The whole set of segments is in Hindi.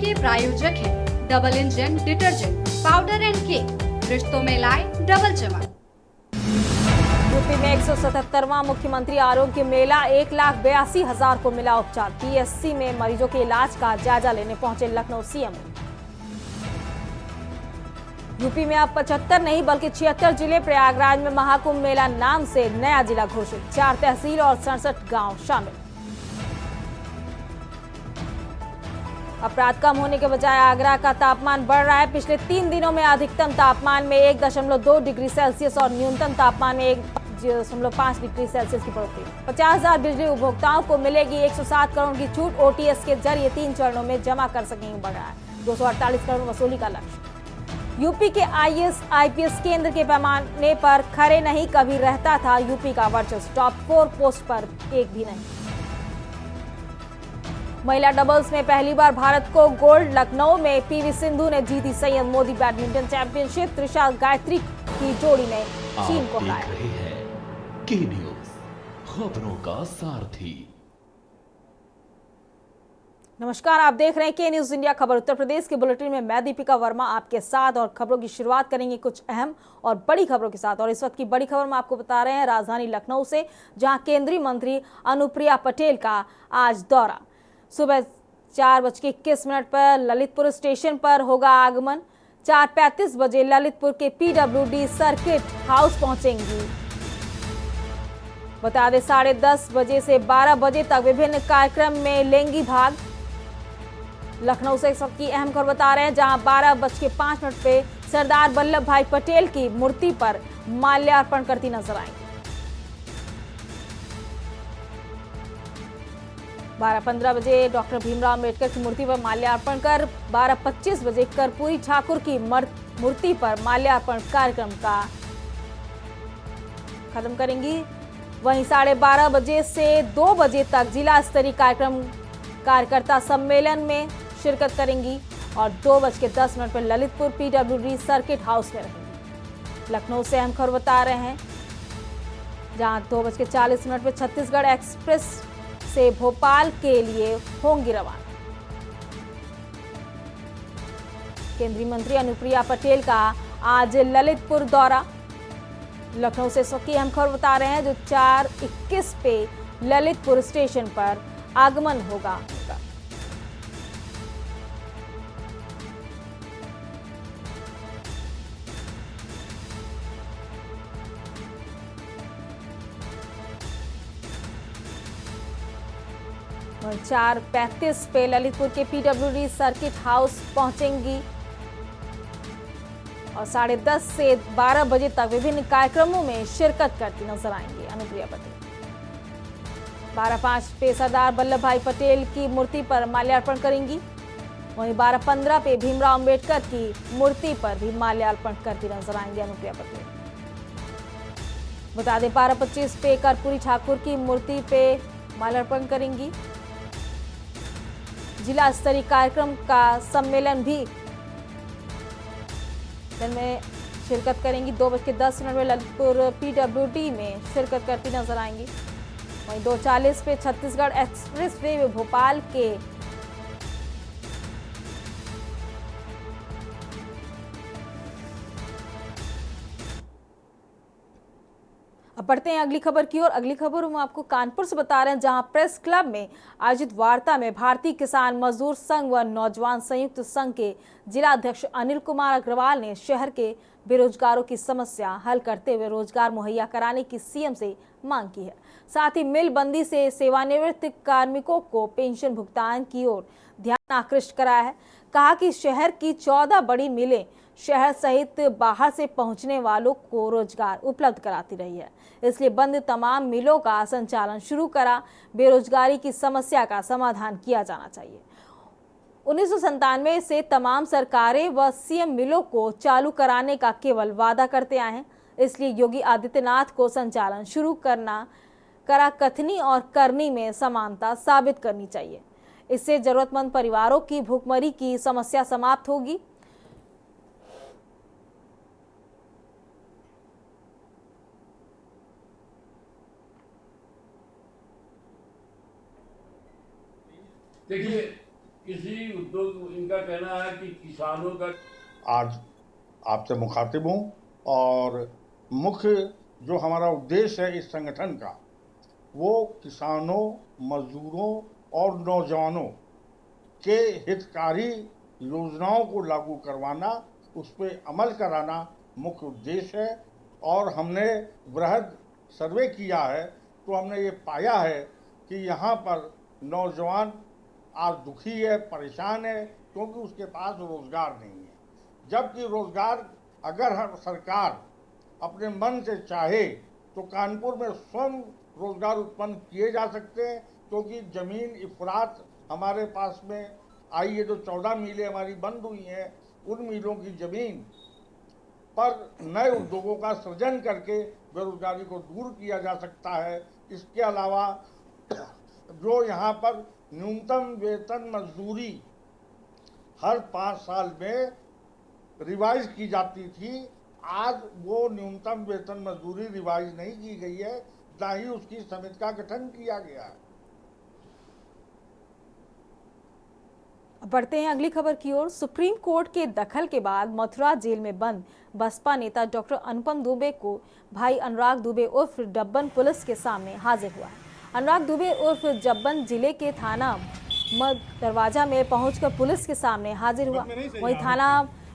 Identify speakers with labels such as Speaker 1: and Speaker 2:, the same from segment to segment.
Speaker 1: के प्रायोजक हैं double engine detergent powder and cake, रिश्तों में लाए डबल चमक।
Speaker 2: यूपी में 177वां मुख्यमंत्री आरोग्य मेला, 1,82,000 को मिला उपचार। पीएससी में मरीजों के इलाज का जायजा लेने पहुंचे लखनऊ सीएम। यूपी में अब 75 नहीं बल्कि 76 जिले। प्रयागराज में महाकुंभ मेला नाम से नया जिला घोषित, 4 तहसील और 67 गांव शामिल। अपराध कम होने के बजाय आगरा का तापमान बढ़ रहा है। पिछले 3 दिनों में अधिकतम तापमान में 1.2 डिग्री सेल्सियस और न्यूनतम तापमान में 1.5 डिग्री सेल्सियस की बढ़ोतरी। 50,000 बिजली उपभोक्ताओं को मिलेगी 107 करोड़ की छूट। ओटीएस के जरिए 3 चरणों में जमा कर सकेंगे। बढ़ रहा है 248 करोड़ वसूली का लक्ष्य। यूपी के आईएएस आईपीएस केंद्र के पैमाने पर खरे नहीं कभी रहता था यूपी का वर्चस्व। टॉप 4 पोस्ट पर एक भी नहीं। महिला डबल्स में पहली बार भारत को गोल्ड। लखनऊ में पीवी सिंधु ने जीती सैयद मोदी बैडमिंटन चैंपियनशिप। त्रिशा गायत्री की जोड़ी ने चीन को हराया।
Speaker 3: देख रहे हैं के न्यूज़, खबरों का सारथी।
Speaker 2: नमस्कार, आप देख रहे हैं के न्यूज इंडिया खबर उत्तर प्रदेश के बुलेटिन में मैं दीपिका वर्मा आपके साथ। और खबरों की शुरुआत करेंगे कुछ अहम और बड़ी खबरों के साथ। और इस वक्त की बड़ी खबर में आपको बता रहे हैं राजधानी लखनऊ से, जहां केंद्रीय मंत्री अनुप्रिया पटेल का आज दौरा। सुबह 4:21 पर ललितपुर स्टेशन पर होगा आगमन। 4:35 बजे ललितपुर के पीडब्ल्यूडी सर्किट हाउस पहुंचेंगी। बता दें 10:30 बजे से 12 बजे तक विभिन्न कार्यक्रम में लेंगी भाग। लखनऊ से इस वक्त की अहम खबर बता रहे हैं, जहां 12:05 पे सरदार वल्लभ भाई पटेल की मूर्ति पर माल्यार्पण करती नजर आएंगी। 12:15 बजे डॉक्टर भीमराव अम्बेडकर की मूर्ति पर माल्यार्पण कर 12:25 बजे कर्पूरी ठाकुर की मूर्ति पर माल्यार्पण कार्यक्रम का खत्म करेंगी। वहीं 12:30 बजे से 2 बजे तक जिला स्तरीय कार्यक्रम कार्यकर्ता सम्मेलन में शिरकत करेंगी और 2:10 पर ललितपुर पीडब्ल्यूडी सर्किट हाउस में रहेंगी। लखनऊ से अहम खबर बता रहे हैं, जहां 2:40 पर छत्तीसगढ़ एक्सप्रेस से भोपाल के लिए होंगी रवाना। केंद्रीय मंत्री अनुप्रिया पटेल का आज ललितपुर दौरा। लखनऊ से इसकी अहम खबर बता रहे हैं, जो 4:21 पे ललितपुर स्टेशन पर आगमन होगा। और 4:35 पे ललितपुर के पीडब्ल्यूडी सर्किट हाउस पहुंचेंगी और 10:30 से 12 बजे तक विभिन्न कार्यक्रमों में शिरकत करती नजर आएंगी अनुप्रिया पटेल। 12:05 पे सरदार वल्लभ भाई पटेल की मूर्ति पर माल्यार्पण करेंगी। वहीं 12:15 पे भीमराव अम्बेडकर की मूर्ति पर भी माल्यार्पण करती नजर आएंगी अनुप्रिया पटेल। बता दें 12:25 पे कर्पूरी ठाकुर की मूर्ति पे माल्यार्पण करेंगी। जिला स्तरीय कार्यक्रम का सम्मेलन भी में शिरकत करेंगी। 2:10 में ललितपुर पीडब्ल्यूडी में शिरकत करती नजर आएंगी। वहीं 2:40 पे छत्तीसगढ़ एक्सप्रेस वे में भोपाल के अब बढ़ते हैं अगली खबर की ओर। अगली खबर हम आपको कानपुर से बता रहे हैं, जहां प्रेस क्लब में आयोजित वार्ता में भारतीय किसान मजदूर संघ व नौजवान संयुक्त संघ के जिला अध्यक्ष अनिल कुमार अग्रवाल ने शहर के बेरोजगारों की समस्या हल करते हुए रोजगार मुहैया कराने की सीएम से मांग की है। साथ ही मिल बंदी से सेवानिवृत्त कार्मिकों को पेंशन भुगतान की ओर ध्यान आकृष्ट कराया है। कहा कि शहर की 14 बड़ी मिलें शहर सहित बाहर से पहुंचने वालों को रोजगार उपलब्ध कराती रही है, इसलिए बंद तमाम मिलों का संचालन शुरू करा बेरोजगारी की समस्या का समाधान किया जाना चाहिए। 1997 से तमाम सरकारें व सीएम मिलों को चालू कराने का केवल वादा करते आए हैं, इसलिए योगी आदित्यनाथ को संचालन शुरू करा कथनी और करनी में समानता साबित करनी चाहिए। इससे जरूरतमंद परिवारों की भूखमरी की समस्या समाप्त होगी।
Speaker 4: देखिए, इसी उद्योग इनका कहना है कि किसानों का
Speaker 5: आज आपसे मुखातिब हूँ और मुख्य जो हमारा उद्देश्य है इस संगठन का वो किसानों, मजदूरों और नौजवानों के हितकारी योजनाओं को लागू करवाना, उस पर अमल कराना मुख्य उद्देश्य है। और हमने वृहद सर्वे किया है तो हमने ये पाया है कि यहाँ पर नौजवान आज दुखी है, परेशान है, क्योंकि उसके पास रोज़गार नहीं है। जबकि रोज़गार अगर हर सरकार अपने मन से चाहे तो कानपुर में स्वयं रोज़गार उत्पन्न किए जा सकते हैं, क्योंकि ज़मीन इफरात हमारे पास में आई है। जो 14 मीलें हमारी बंद हुई हैं, उन मीलों की ज़मीन पर नए उद्योगों का सृजन करके बेरोजगारी को दूर किया जा सकता है। इसके अलावा जो यहाँ पर न्यूनतम वेतन मजदूरी हर 5 साल में रिवाइज की जाती थी, आज वो न्यूनतम वेतन मजदूरी रिवाइज नहीं की गई है, ना ही उसकी समिति का गठन किया गया है।
Speaker 2: बढ़ते हैं अगली खबर की ओर। सुप्रीम कोर्ट के दखल के बाद मथुरा जेल में बंद बसपा नेता डॉक्टर अनुपम दुबे को भाई अनुराग दुबे उर्फ डब्बन पुलिस के सामने हाजिर हुआ है। अनुराग दुबे उर्फ डब्बन जिले के थाना मऊ दरवाजा में पहुंचकर पुलिस के सामने हाजिर हुआ। वहीं थाना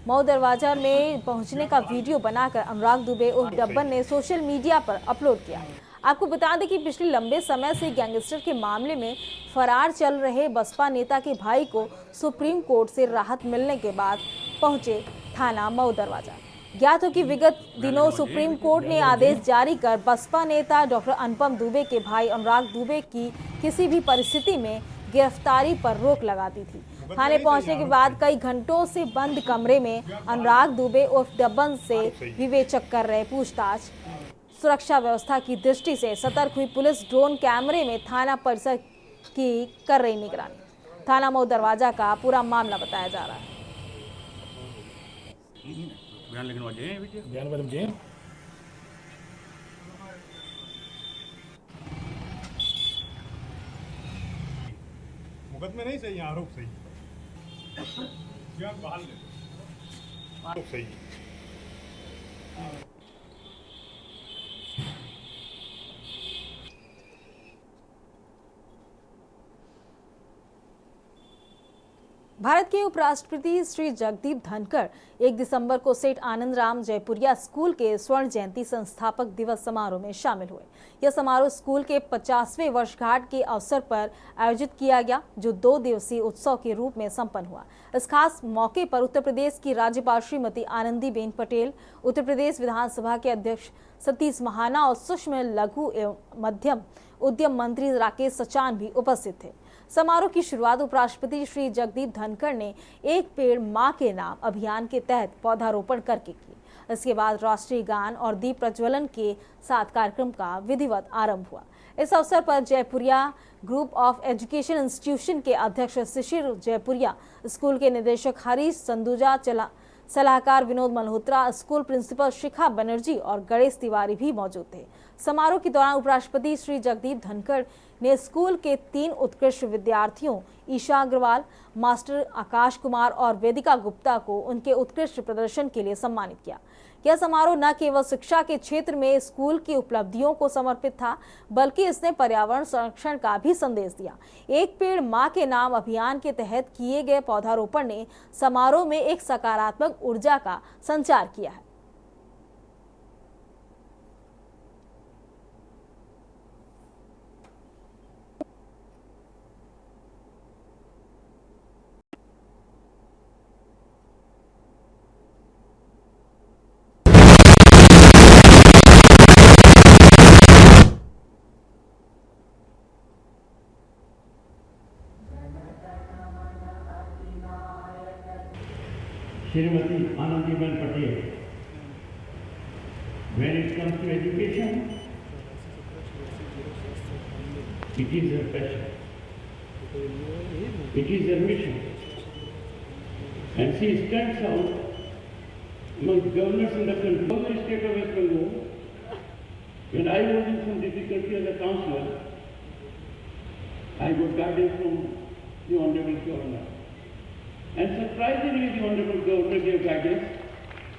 Speaker 2: मऊ दरवाजा में पहुंचने का वीडियो बनाकर अनुराग दुबे उर्फ डब्बन ने सोशल मीडिया पर अपलोड किया। आपको बता दें कि पिछले लंबे समय से गैंगस्टर के मामले में फरार चल रहे बसपा नेता के भाई को सुप्रीम कोर्ट से राहत मिलने के बाद पहुंचे थाना मऊ दरवाजा। ज्ञात हो कि विगत दिनों सुप्रीम कोर्ट ने आदेश जारी कर बसपा नेता डॉक्टर अनुपम दुबे के भाई अनुराग दुबे की किसी भी परिस्थिति में गिरफ्तारी पर रोक लगा दी थी। थाने पहुंचने के बाद कई घंटों से बंद कमरे में अनुराग दुबे उर्फ डब्बन से विवेचक कर रहे पूछताछ। सुरक्षा व्यवस्था की दृष्टि से सतर्क हुई पुलिस ड्रोन कैमरे में थाना परिसर की कर रही निगरानी। थाना मऊ दरवाजा का पूरा मामला बताया जा रहा है।
Speaker 6: मुकदमे नहीं सही, आरोप सही, बहाल आरोप सही।
Speaker 2: भारत के उपराष्ट्रपति श्री जगदीप धनखड़ 1 दिसंबर को सेठ आनंदराम जयपुरिया स्कूल के स्वर्ण जयंती संस्थापक दिवस समारोह में शामिल हुए। यह समारोह स्कूल के 50वें वर्षगांठ के अवसर पर आयोजित किया गया, जो 2 दिवसीय उत्सव के रूप में संपन्न हुआ। इस खास मौके पर उत्तर प्रदेश की राज्यपाल श्रीमती आनंदीबेन पटेल, उत्तर प्रदेश विधानसभा के अध्यक्ष सतीश महाना और सूक्ष्म लघु एवं मध्यम उद्यम मंत्री राकेश सचान भी उपस्थित थे। समारोह की शुरुआत उपराष्ट्रपति श्री जगदीप धनखड़ ने एक पेड़ मां के नाम अभियान के तहत पौधारोपण करके की। इसके बाद राष्ट्रीय गान और दीप प्रज्वलन के साथ कार्यक्रम का विधिवत आरंभ हुआ। इस अवसर पर Jaipuria group of education institution के अध्यक्ष शिशिर जयपुरिया, स्कूल के निदेशक हरीश संदूजा, सलाहकार विनोद मल्होत्रा, स्कूल प्रिंसिपल शिखा बनर्जी और गणेश तिवारी भी मौजूद थे। समारोह के दौरान उपराष्ट्रपति श्री जगदीप धनखड़ ने स्कूल के 3 उत्कृष्ट विद्यार्थियों ईशा अग्रवाल, मास्टर आकाश कुमार और वेदिका गुप्ता को उनके उत्कृष्ट प्रदर्शन के लिए सम्मानित किया। यह समारोह न केवल शिक्षा के क्षेत्र में स्कूल की उपलब्धियों को समर्पित था, बल्कि इसने पर्यावरण संरक्षण का भी संदेश दिया। एक पेड़ मां के नाम अभियान के तहत किए गए पौधारोपण ने समारोह में एक सकारात्मक ऊर्जा का संचार किया है।
Speaker 7: Srimati Anandiben Patel. When it comes to education, it is her passion. It is her mission. And she stands out among governors in the country. In the state of West Bengal, when I was in some difficulty as a councillor, I got guidance from the Honorable Governor. And surprisingly, the Honorable Governor gave guidance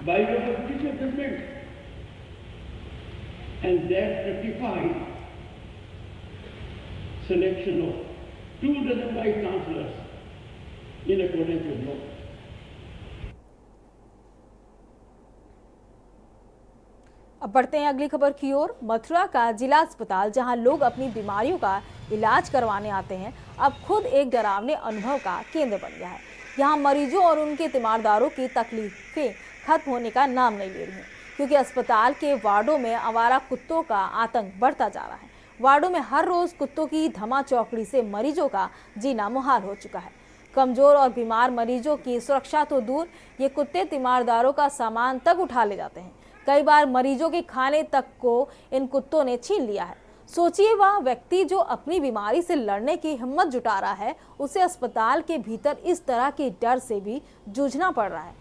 Speaker 7: by way of judicial judgment. And that rectified selection of 24 vice chancellors in accordance with law.
Speaker 2: अब बढ़ते हैं अगली खबर की ओर। मथुरा का जिला अस्पताल, जहां लोग अपनी बीमारियों का इलाज करवाने आते हैं, अब खुद एक डरावने अनुभव का केंद्र बन गया है। यहां मरीजों और उनके तीमारदारों की तकलीफें खत्म होने का नाम नहीं ले रही हैं, क्योंकि अस्पताल के वार्डों में आवारा कुत्तों का आतंक बढ़ता जा रहा है। वार्डों में हर रोज कुत्तों की धमा चौकड़ी से मरीजों का जीना मुहाल हो चुका है। कमजोर और बीमार मरीजों की सुरक्षा तो दूर, ये कुत्ते तीमारदारों का सामान तक उठा ले जाते हैं। कई बार मरीजों के खाने तक को इन कुत्तों ने छीन लिया है। सोचिए, वह व्यक्ति जो अपनी बीमारी से लड़ने की हिम्मत जुटा रहा है, उसे अस्पताल के भीतर इस तरह के डर से भी जूझना पड़ रहा है।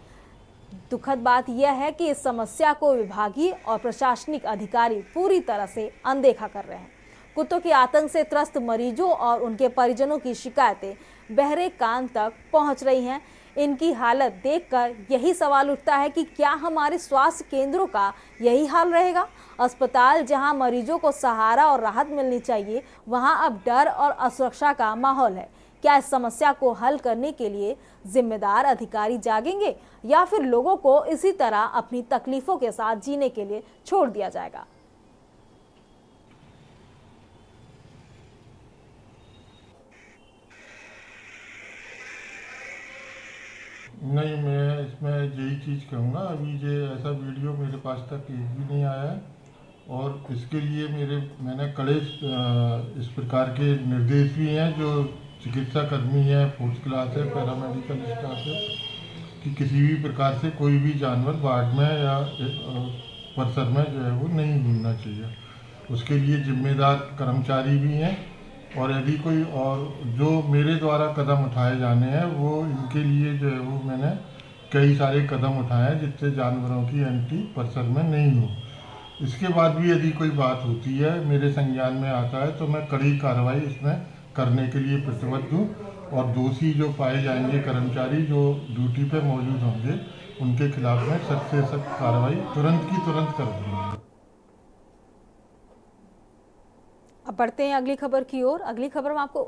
Speaker 2: दुखद बात यह है कि इस समस्या को विभागीय और प्रशासनिक अधिकारी पूरी तरह से अनदेखा कर रहे हैं। कुत्तों के आतंक से त्रस्त मरीजों और उनके परिजनों की शिकायतें बहरे कान तक पहुंच रही हैं। इनकी हालत देखकर यही सवाल उठता है कि क्या हमारे स्वास्थ्य केंद्रों का यही हाल रहेगा? अस्पताल जहां मरीजों को सहारा और राहत मिलनी चाहिए, वहां अब डर और असुरक्षा का माहौल है। क्या इस समस्या को हल करने के लिए जिम्मेदार अधिकारी जागेंगे, या फिर लोगों को इसी तरह अपनी तकलीफों के साथ जीने के लिए छोड़ दिया जाएगा?
Speaker 6: नहीं, मैं इसमें यही चीज़ कहूँगा, अभी ये ऐसा वीडियो मेरे पास तक एक भी नहीं आया है, और इसके लिए मैंने कड़े इस प्रकार के निर्देश भी हैं जो चिकित्सा कर्मी है, फोर्थ क्लास है, पैरामेडिकल स्टाफ है, कि किसी भी प्रकार से कोई भी जानवर वार्ड में या परिसर में जो है वो नहीं घूमना चाहिए। उसके लिए जिम्मेदार कर्मचारी भी हैं, और यदि कोई और जो मेरे द्वारा कदम उठाए जाने हैं, वो इनके लिए जो है वो मैंने कई सारे कदम उठाए हैं जिससे जानवरों की एंट्री परिसर में नहीं हो। इसके बाद भी यदि कोई बात होती है, मेरे संज्ञान में आता है, तो मैं कड़ी कार्रवाई इसमें करने के लिए प्रतिबद्ध हूँ, और दोषी जो पाए जाएंगे कर्मचारी जो ड्यूटी पे मौजूद होंगे, उनके खिलाफ में सख्त से सख्त कार्रवाई तुरंत की तुरंत कर दूँगा।
Speaker 2: अब बढ़ते हैं अगली खबर की ओर। अगली खबर में आपको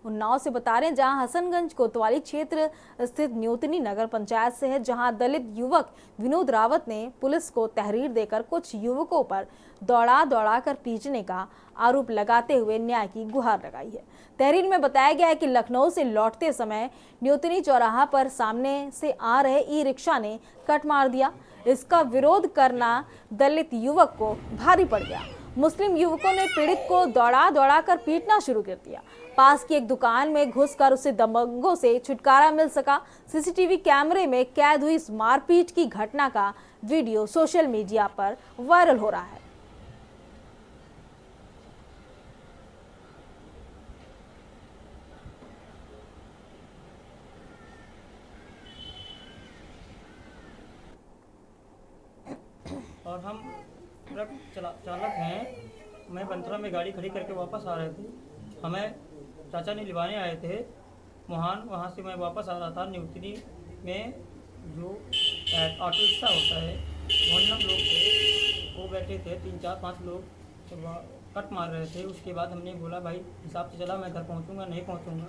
Speaker 2: उन्नाव से बता रहे हैं, जहां हसनगंज कोतवाली क्षेत्र स्थित न्योतनी नगर पंचायत से है, जहां दलित युवक विनोद रावत ने पुलिस को तहरीर देकर कुछ युवकों पर दौड़ा कर पीटने का आरोप लगाते हुए न्याय की गुहार लगाई है। तहरीर में बताया गया है कि लखनऊ से लौटते समय न्योतनी चौराहा पर सामने से आ रहे ई रिक्शा ने कट मार दिया। इसका विरोध करना दलित युवक को भारी पड़ गया। मुस्लिम युवकों ने पीड़ित को दौड़ा कर पीटना शुरू कर दिया। पास की एक दुकान में घुसकर उसे दबंगों से छुटकारा मिल सका। सीसीटीवी कैमरे में कैद हुई इस मारपीट की घटना का वीडियो सोशल मीडिया पर वायरल हो रहा है।
Speaker 8: और हम ट्रक चालक हैं। मैं बंथरा में गाड़ी खड़ी करके वापस आ रहे थे। हमें चाचा ने लिवाने आए थे वहाँ से मैं वापस आ रहा था। न्यूतनी में जो ऑटो रिक्शा होता है, मोहल्ला लोग थे, वो बैठे थे 3-4-5 लोग, तो कट मार रहे थे। उसके बाद हमने बोला भाई हिसाब से चला, मैं घर पहुँचूँगा नहीं पहुँचूँगा।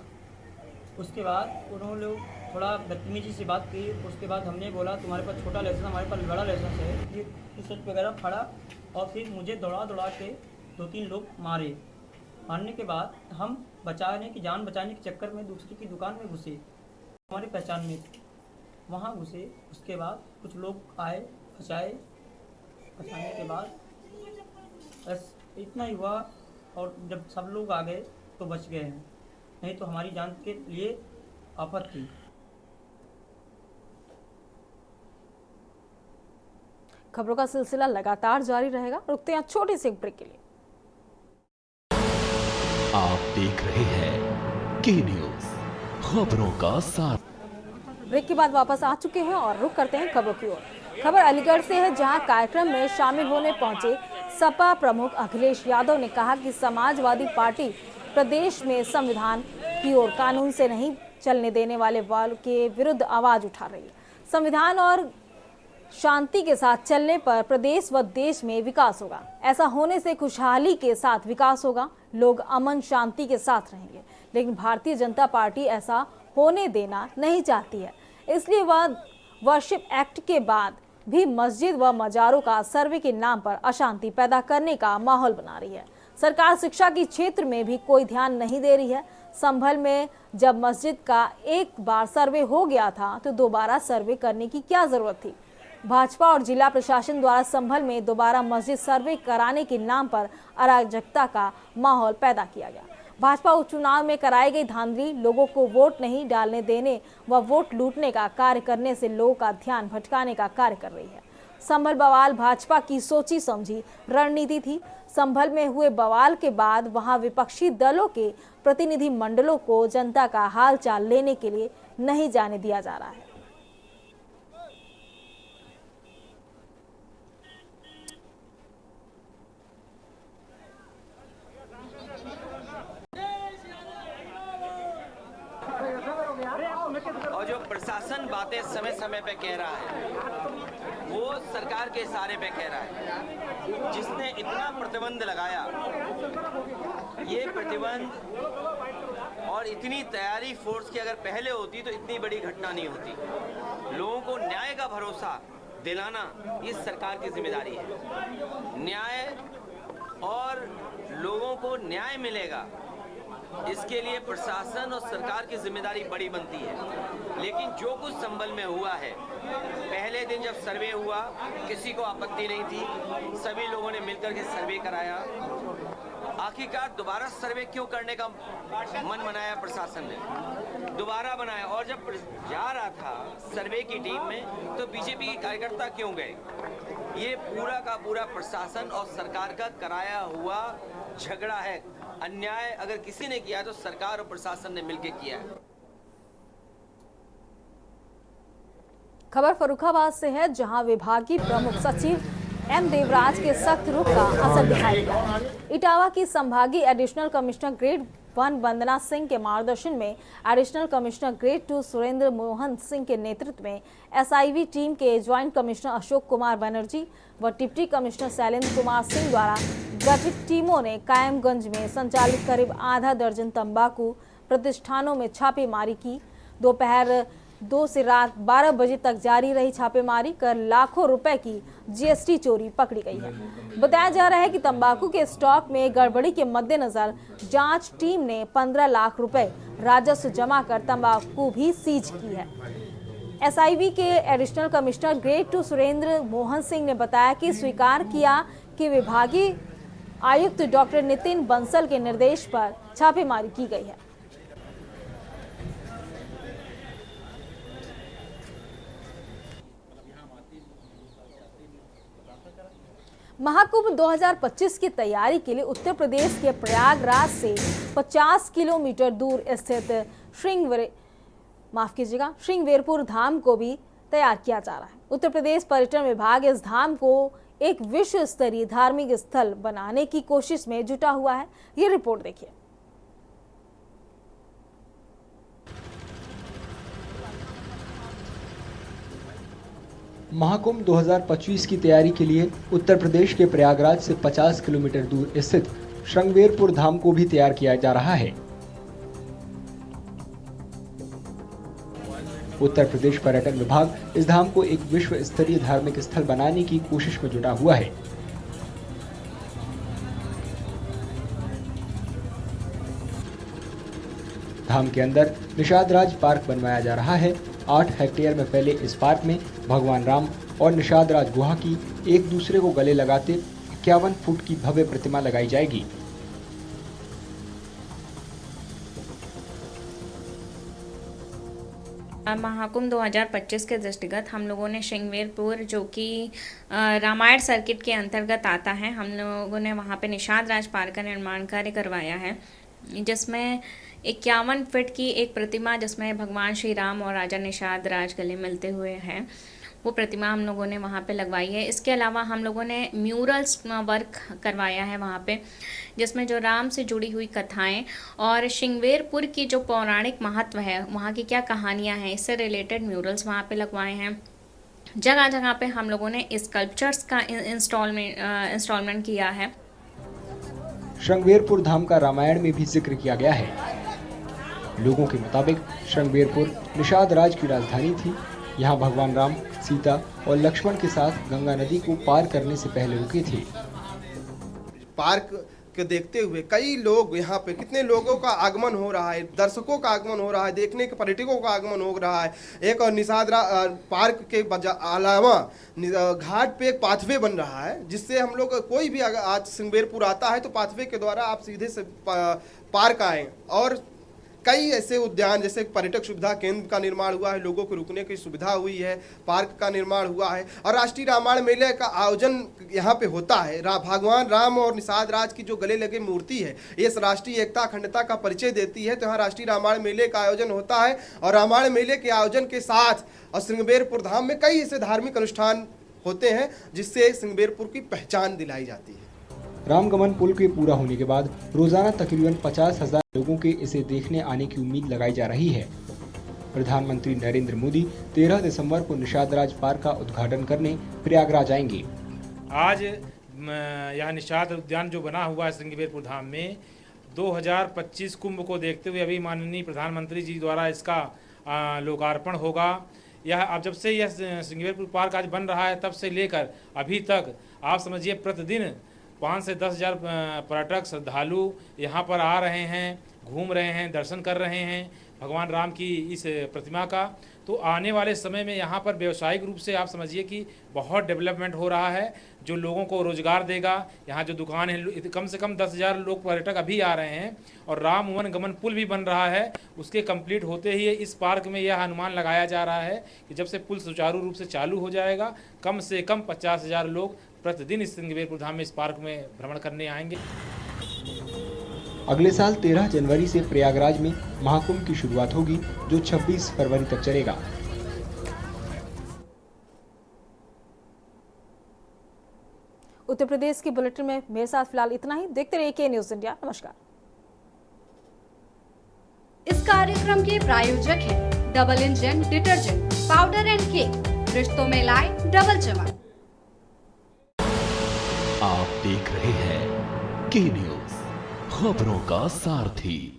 Speaker 8: उसके बाद उन्होंने लोग थोड़ा बदतमीजी से बात की। उसके बाद हमने बोला तुम्हारे पास छोटा लाइसेंस, हमारे पास बड़ा लाइसेंस है। ये टी-शर्ट वगैरह फाड़ा और फिर मुझे दौड़ा के 2-3 लोग मारने के बाद हम जान बचाने के चक्कर में दूसरे की दुकान में घुसे। हमारी पहचान में थे, वहाँ घुसे। उसके बाद कुछ लोग आए, बचाने के बाद बस इतना ही हुआ। और जब सब लोग आ गए तो बच गए हैं, नहीं तो हमारी जान के लिए आफत थी।
Speaker 2: खबरों का सिलसिला लगातार जारी रहेगा। रुकते हैं छोटे से एक ब्रेक के लिए।
Speaker 3: आप देख रहे हैं के न्यूज, खबरों का साथ।
Speaker 2: ब्रेक के बाद वापस आ चुके हैं और रुक करते हैं खबरों की ओर। खबर अलीगढ़ से है, जहां कार्यक्रम में शामिल होने पहुंचे सपा प्रमुख अखिलेश यादव ने कहा कि समाजवादी पार्टी प्रदेश में संविधान की ओर कानून से नहीं चलने देने वाले वालों के विरुद्ध आवाज उठा रही है। संविधान और शांति के साथ चलने पर प्रदेश व देश में विकास होगा। ऐसा होने से खुशहाली के साथ विकास होगा, लोग अमन शांति के साथ रहेंगे। लेकिन भारतीय जनता पार्टी ऐसा होने देना नहीं चाहती है, इसलिए वह वर्शिप एक्ट के बाद भी मस्जिद व मजारों का सर्वे के नाम पर अशांति पैदा करने का माहौल बना रही है। सरकार शिक्षा के क्षेत्र में भी कोई ध्यान नहीं दे रही है। संभल में जब मस्जिद का एक बार सर्वे हो गया था तो दोबारा सर्वे करने की क्या जरूरत थी। भाजपा और जिला प्रशासन द्वारा संभल में दोबारा मस्जिद सर्वे कराने के नाम पर अराजकता का माहौल पैदा किया गया। भाजपा उपचुनाव में कराई गई धांधली, लोगों को वोट नहीं डालने देने व वोट लूटने का कार्य करने से लोगों का ध्यान भटकाने का कार्य कर रही है। संभल बवाल भाजपा की सोची समझी रणनीति थी। संभल में हुए बवाल के बाद वहां विपक्षी दलों के प्रतिनिधि मंडलों को जनता का हाल चाल लेने के लिए नहीं जाने दिया जा रहा है।
Speaker 9: और जो प्रशासन बातें समय समय पे कह रहा है वो सरकार के इशारे पे कह रहा है। जिसने इतना प्रतिबंध लगाया, ये प्रतिबंध और इतनी तैयारी फोर्स की अगर पहले होती तो इतनी बड़ी घटना नहीं होती। लोगों को न्याय का भरोसा दिलाना इस सरकार की जिम्मेदारी है। न्याय और लोगों को न्याय मिलेगा, इसके लिए प्रशासन और सरकार की जिम्मेदारी बड़ी बनती है। लेकिन जो कुछ संभल में हुआ है, पहले दिन जब सर्वे हुआ किसी को आपत्ति नहीं थी, सभी लोगों ने मिलकर के सर्वे कराया। आखिरकार दोबारा सर्वे क्यों करने का मन बनाया प्रशासन ने, दोबारा बनाया। और जब जा रहा था सर्वे की टीम में तो बीजेपी के कार्यकर्ता क्यों गए? ये पूरा का पूरा प्रशासन और सरकार का कराया हुआ झगड़ा है। अन्याय अगर किसी ने किया तो सरकार और प्रशासन ने मिलकर किया है।
Speaker 2: खबर फर्रुखाबाद से है, जहां विभागीय प्रमुख सचिव एम देवराज के सख्त रुख का असर दिखाई दिया। इटावा की संभागीय एडिशनल कमिश्नर ग्रेड 1 वंदना सिंह के मार्गदर्शन में additional commissioner grade 2 Surendra Mohan Singh के नेतृत्व में एसआईवी टीम के ज्वाइंट कमिश्नर अशोक कुमार बनर्जी व डिप्टी कमिश्नर शैलेंद्र कुमार सिंह द्वारा गठित टीमों ने कायमगंज में संचालित करीब आधा दर्जन तंबाकू प्रतिष्ठानों में छापेमारी की। दोपहर 2 से रात 12 बजे तक जारी रही छापेमारी कर लाखों रुपए की जीएसटी चोरी पकड़ी गई है। बताया जा रहा है कि तंबाकू के स्टॉक में गड़बड़ी के मद्देनजर जांच टीम ने 15 लाख रुपए राजस्व जमा कर तंबाकू भी सीज की है। एसआईवी के additional commissioner grade 2 Surendra Mohan Singh ने बताया कि स्वीकार किया कि विभागीय आयुक्त डॉक्टर नितिन बंसल के निर्देश पर छापेमारी की गई है। महाकुंभ 2025 की तैयारी के लिए उत्तर प्रदेश के प्रयागराज से 50 किलोमीटर दूर स्थित श्रृंगवेरपुर धाम को भी तैयार किया जा रहा है। उत्तर प्रदेश पर्यटन विभाग इस धाम को एक विश्व स्तरीय धार्मिक स्थल बनाने की कोशिश में जुटा हुआ है। ये रिपोर्ट देखिए।
Speaker 10: महाकुंभ 2025 की तैयारी के लिए उत्तर प्रदेश के प्रयागराज से 50 किलोमीटर दूर स्थित श्रृंगवेरपुर धाम को भी तैयार किया जा रहा है। उत्तर प्रदेश पर्यटन विभाग इस धाम को एक विश्व स्तरीय धार्मिक स्थल बनाने की कोशिश में जुटा हुआ है। धाम के अंदर निषाद राज पार्क बनवाया जा रहा है। 8 हेक्टेयर में फैले इस पार्क में भगवान राम और निषाद राज गुहा की एक दूसरे को गले लगाते 51 फुट की भव्य प्रतिमा लगाई जाएगी।
Speaker 11: महाकुंभ 2025 के दृष्टिगत हम लोगों ने श्रृंगवेरपुर, जो कि रामायण सर्किट के अंतर्गत आता है, हम लोगों ने वहाँ पे निषाद राज पार्क का निर्माण कार्य करवाया है, जिसमें 51 फीट की एक प्रतिमा जिसमें भगवान श्री राम और राजा निषाद राज गले मिलते हुए हैं, वो प्रतिमा हम लोगों ने वहाँ पे लगवाई है। इसके अलावा हम लोगों ने म्यूरल्स वर्क करवाया है वहाँ पे, जिसमें जो राम से जुड़ी हुई कथाएं और श्रृंगवेरपुर की जो पौराणिक महत्व है, वहाँ की क्या कहानियाँ हैं, इससे रिलेटेड म्यूरल्स वहाँ पे लगवाए हैं। जगह जगह पे हम लोगों ने स्कल्पचर्स का इंस्टॉलमेंट किया है।
Speaker 10: श्रृंगवेरपुर धाम का रामायण में भी जिक्र किया गया है। लोगों के मुताबिक श्रृंगवेरपुर निषाद राज की राजधानी थी। यहाँ भगवान राम, सीता और लक्ष्मण के साथ गंगा नदी को पार करने से पहले रुके थे।
Speaker 12: पार्क के देखते हुए कई लोग यहाँ पे, कितने लोगों का आगमन हो रहा है, दर्शकों का आगमन हो रहा है, देखने के पर्यटकों का आगमन हो रहा है। एक और निषाद पार्क के अलावा घाट पे एक पाथवे बन रहा है, जिससे हम लोग कोई भी आज श्रृंगवेरपुर आता है तो पाथवे के द्वारा आप सीधे से पार्क आएँ। और कई ऐसे उद्यान, जैसे पर्यटक सुविधा केंद्र का निर्माण हुआ है, लोगों को रुकने की सुविधा हुई है, पार्क का निर्माण हुआ है और राष्ट्रीय रामायण मेले का आयोजन यहाँ पे होता है। भगवान राम और निषाद राज की जो गले लगे मूर्ति है, ये राष्ट्रीय एकता अखंडता का परिचय देती है। तो यहाँ राष्ट्रीय रामायण मेले का आयोजन होता है और रामायण मेले के आयोजन के साथ और श्रृंगवेरपुर धाम में कई ऐसे धार्मिक अनुष्ठान होते हैं जिससे श्रृंगवेरपुर की पहचान दिलाई जाती है।
Speaker 10: रामगमन पुल के पूरा होने के बाद रोजाना तकरीबन 50,000 लोगों के इसे देखने आने की उम्मीद लगाई जा रही है। प्रधानमंत्री नरेंद्र मोदी 13 दिसंबर को निषाद राज पार्क का उद्घाटन करने प्रयागराज आएंगे।
Speaker 13: आज यह निषाद उद्यान जो बना हुआ है श्रृंगवेरपुर धाम में, 2025 कुंभ को देखते हुए अभी माननीय प्रधानमंत्री जी द्वारा इसका लोकार्पण होगा। यह अब जब से यह श्रृंगवेरपुर पार्क आज बन रहा है, तब से लेकर अभी तक आप समझिए प्रतिदिन 5 से 10 हज़ार पर्यटक श्रद्धालु यहाँ पर आ रहे हैं, घूम रहे हैं, दर्शन कर रहे हैं भगवान राम की इस प्रतिमा का। तो आने वाले समय में यहाँ पर व्यवसायिक रूप से आप समझिए कि बहुत डेवलपमेंट हो रहा है, जो लोगों को रोजगार देगा। यहाँ जो दुकान है, कम से कम 10,000 लोग पर्यटक अभी आ रहे हैं और राम वन गमन पुल भी बन रहा है। उसके कंप्लीट होते ही इस पार्क में यह अनुमान लगाया जा रहा है कि जब से पुल सुचारू रूप से चालू हो जाएगा, कम से कम 50,000 लोग प्रतिदिन इस श्रृंगवेरपुर धाम में इस पार्क में भ्रमण करने आएंगे।
Speaker 10: अगले साल 13 जनवरी से प्रयागराज में महाकुंभ की शुरुआत होगी, जो 26 फरवरी तक चलेगा।
Speaker 2: उत्तर प्रदेश की बुलेटिन में मेरे साथ फिलहाल इतना ही। देखते रहिए के न्यूज़ इंडिया। नमस्कार।
Speaker 1: इस कार्यक्रम के प्रायोजक हैं double engine detergent powder and cake, रिश्तों में लाए डबल चमक।
Speaker 3: आप देख रहे हैं के न्यूज़, खबरों का सारथी।